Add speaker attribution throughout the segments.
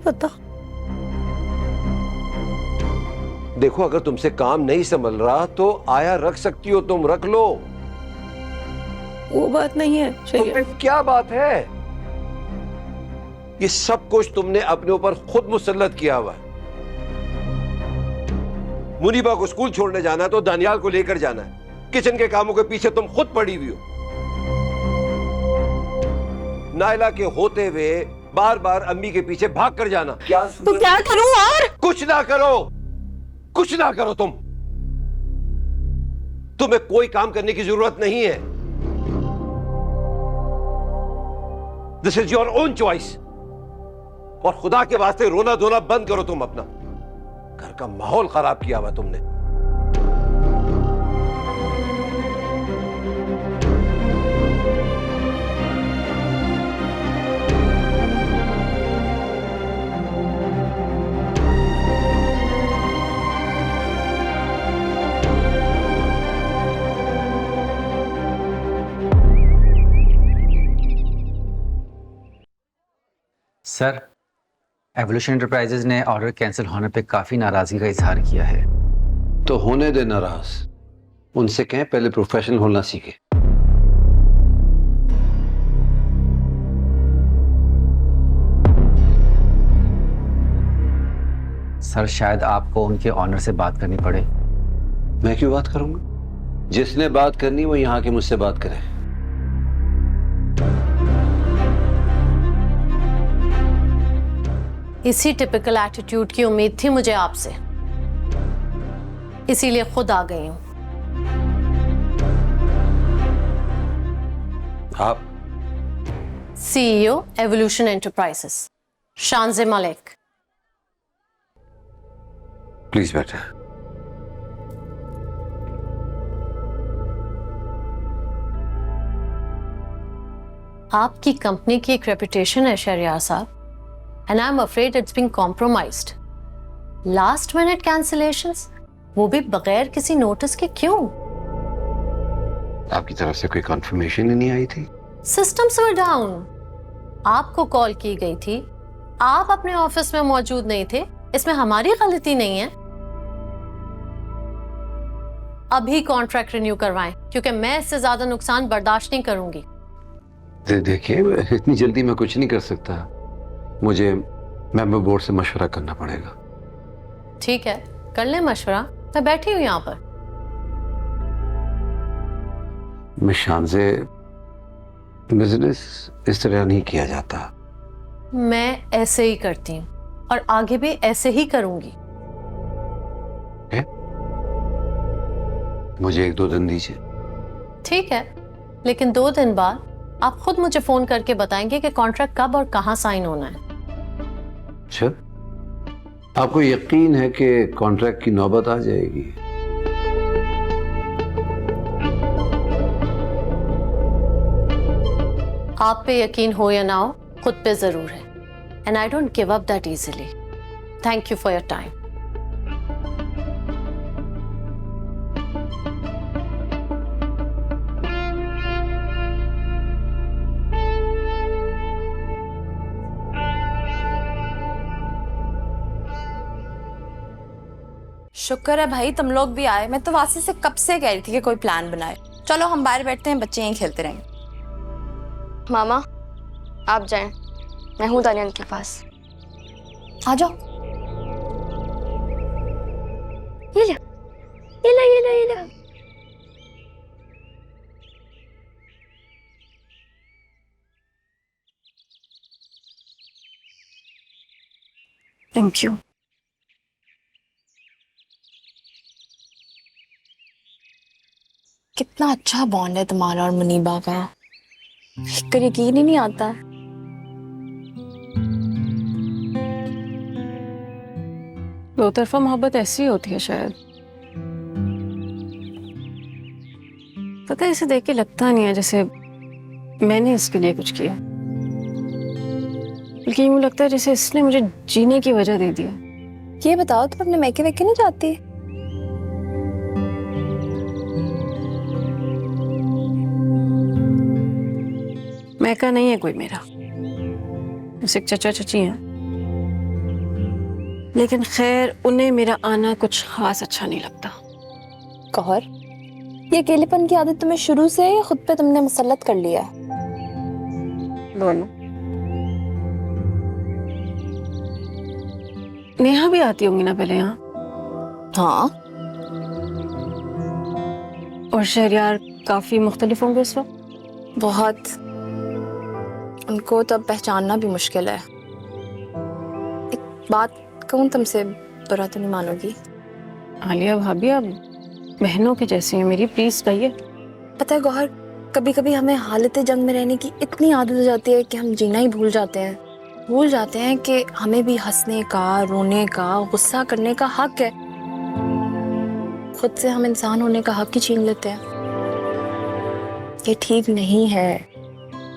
Speaker 1: पता।
Speaker 2: देखो, अगर तुमसे काम नहीं संभल रहा तो आया रख सकती हो तुम, रख लो।
Speaker 1: वो बात नहीं है
Speaker 2: तो फिर क्या बात है? ये सब कुछ तुमने अपने ऊपर खुद मुसल्लत किया हुआ है। मुनीबा को स्कूल छोड़ने जाना है तो दानियाल को लेकर जाना है। किचन के कामों के पीछे तुम खुद पड़ी हुई हो। नायला के होते हुए बार बार अम्मी के पीछे भाग कर जाना। क्या
Speaker 1: तो क्या करूं? और
Speaker 2: कुछ ना करो, कुछ ना करो। तुम्हें कोई काम करने की जरूरत नहीं है। This is your own choice. और खुदा के वास्ते रोना धोना बंद करो तुम अपना। घर का माहौल खराब किया हुआ तुमने।
Speaker 3: सर, एवोल्यूशन एंटरप्राइजेज ने ऑर्डर कैंसिल होने पे काफी नाराजगी का इजहार किया है।
Speaker 2: तो होने दे नाराज। उनसे कहें पहले प्रोफेशनल होना सीखे।
Speaker 3: सर, शायद आपको उनके ऑनर से बात करनी पड़े।
Speaker 2: मैं क्यों बात करूंगा? जिसने बात करनी वो यहां के मुझसे बात करे।
Speaker 4: इसी टिपिकल एटीट्यूड की उम्मीद थी मुझे आपसे, इसीलिए खुद आ गई हूं।
Speaker 2: आप
Speaker 4: CEO evolution enterprises, शानजे Malik.
Speaker 2: Please बैठे।
Speaker 4: आपकी कंपनी की एक रेपुटेशन है शहरयार साहब, and I'm afraid it's being compromised. Last minute cancellations, वो भी बगैर किसी नोटिस के, क्यों?
Speaker 2: आपकी तरफ से कोई कंफर्मेशन ही नहीं आई थी?
Speaker 4: Systems were down. आपको कॉल की गई थी, आप अपने ऑफिस में मौजूद नहीं थे, इसमें हमारी गलती नहीं है। अभी कॉन्ट्रैक्ट रिन्यू करवाएं, क्योंकि मैं इससे ज्यादा नुकसान बर्दाश्त नहीं करूंगी।
Speaker 2: देखिए, इतनी जल्दी मैं कुछ नहीं कर सकता। मुझे मेंबर बोर्ड से मशवरा करना पड़ेगा।
Speaker 4: ठीक है, कर ले मशवरा, मैं बैठी हूं यहाँ पर।
Speaker 2: मिस शानजे, बिजनेस इस तरह नहीं किया जाता।
Speaker 4: मैं ऐसे ही करती हूँ और आगे भी ऐसे ही करूंगी।
Speaker 2: है? मुझे 1-2 दिन दीजिए।
Speaker 4: ठीक है, लेकिन 2 दिन बाद आप खुद मुझे फोन करके बताएंगे कि कॉन्ट्रैक्ट कब और कहां साइन होना है।
Speaker 2: अच्छा, आपको यकीन है कि कॉन्ट्रैक्ट की नौबत आ जाएगी?
Speaker 4: आप पे यकीन हो या ना हो, खुद पे जरूर है। And I don't give up that easily. Thank you for your time.
Speaker 5: शुक्र है भाई तुम लोग भी आए। मैं तो वासी से कब से कह रही थी कि कोई प्लान बनाए। चलो हम बाहर बैठते हैं, बच्चे यहीं खेलते रहेंगे।
Speaker 6: मामा आप जाएं, मैं हूं दानियाल के पास।
Speaker 5: आ जाओ।
Speaker 6: ये ले, ये ले, ये ले, ये ले।
Speaker 5: Thank you. कितना अच्छा बॉन्ड है तुम्हारा और मुनीबा का, फिक्र यकीन ही नहीं आता।
Speaker 1: दो तरफा मोहब्बत ऐसी होती है शायद। पता है, इसे देख के लगता नहीं है जैसे मैंने इसके लिए कुछ किया, बल्कि यूं लगता है जैसे इसने मुझे जीने की वजह दे दिया।
Speaker 5: ये बताओ तुम अपने मैके वैके नहीं जाती?
Speaker 1: मैका नहीं है कोई मेरा, बस एक चचा चची हैं। लेकिन खैर उन्हें मेरा आना कुछ खास अच्छा नहीं लगता।
Speaker 5: गौहर, ये अकेलेपन की आदत तुम्हें शुरू से या खुद पे तुमने मुसल्लत कर लिया है?
Speaker 1: दोनों। नेहा भी आती होंगी ना पहले यहाँ?
Speaker 5: हाँ।
Speaker 1: और शहरयार काफी मुख्तलिफ होंगे इस वक्त?
Speaker 5: बहुत। उनको तो अब पहचानना भी मुश्किल है। एक बात कहूँ तुमसे, बुरा तो नहीं मानोगी?
Speaker 1: आलिया भाभी आप बहनों के जैसी हैं मेरी, प्लीज कहिए।
Speaker 5: पता है गौहर, कभी कभी हमें हालत जंग में रहने की इतनी आदत हो जाती है कि हम जीना ही भूल जाते हैं। भूल जाते हैं कि हमें भी हंसने का, रोने का, गुस्सा करने का हक है। खुद से हम इंसान होने का हक ही छीन लेते हैं। ये ठीक नहीं है।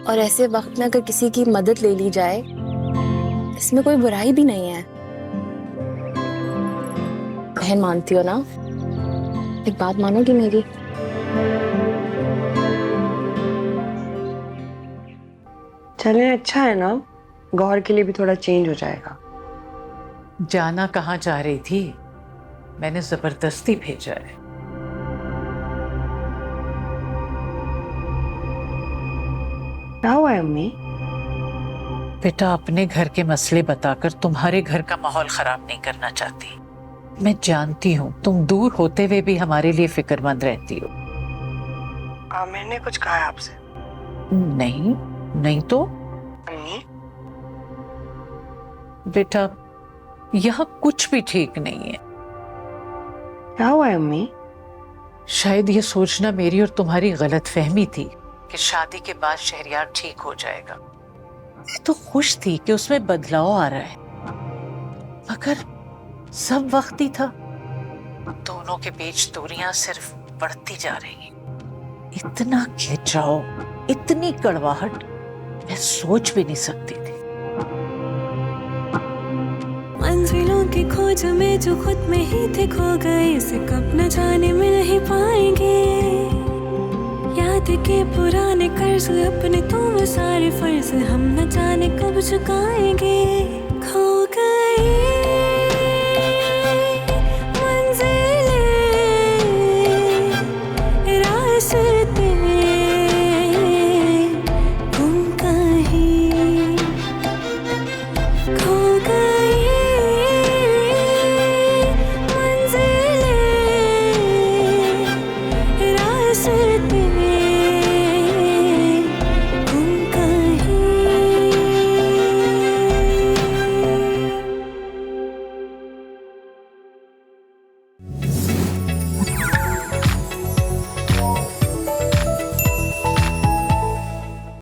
Speaker 5: और ऐसे वक्त में अगर किसी की मदद ले ली जाए, इसमें कोई बुराई भी नहीं है। बहन मानती हो ना? एक बात मानोगी मेरी?
Speaker 7: चले, अच्छा है ना, गौर के लिए भी थोड़ा चेंज हो जाएगा।
Speaker 8: जाना कहाँ जा रही थी? मैंने जबरदस्ती भेजा है।
Speaker 7: क्या हुआ है अम्मी?
Speaker 8: बेटा, अपने घर के मसले बताकर तुम्हारे घर का माहौल खराब नहीं करना चाहती। मैं जानती हूँ तुम दूर होते हुए भी हमारे लिए फिक्रमंद रहती हो।
Speaker 7: मैंने कुछ कहा है आपसे?
Speaker 8: नहीं, नहीं तो
Speaker 7: अम्मी?
Speaker 8: बेटा, यहाँ कुछ भी ठीक नहीं है।
Speaker 7: क्या हुआ है अम्मी?
Speaker 8: शायद ये सोचना मेरी और तुम्हारी गलतफहमी थी कि शादी के बाद शहरयार ठीक हो जाएगा। मैं तो खुश थी कि उसमें बदलाव आ रहा है, मगर सब वक्त ही था। दोनों के बीच दूरियां सिर्फ बढ़ती जा रही हैं। इतना खिंचाव, इतनी कड़वाहट मैं सोच भी नहीं सकती थी।
Speaker 9: मंजिलों की खोज में जो खुद में ही थे खो गए, इसे कब न जाने मिल ही पाएंगे। याद के पुराने कर्ज अपने तुम सारे फर्ज हम न जाने कब चुकाएंगे।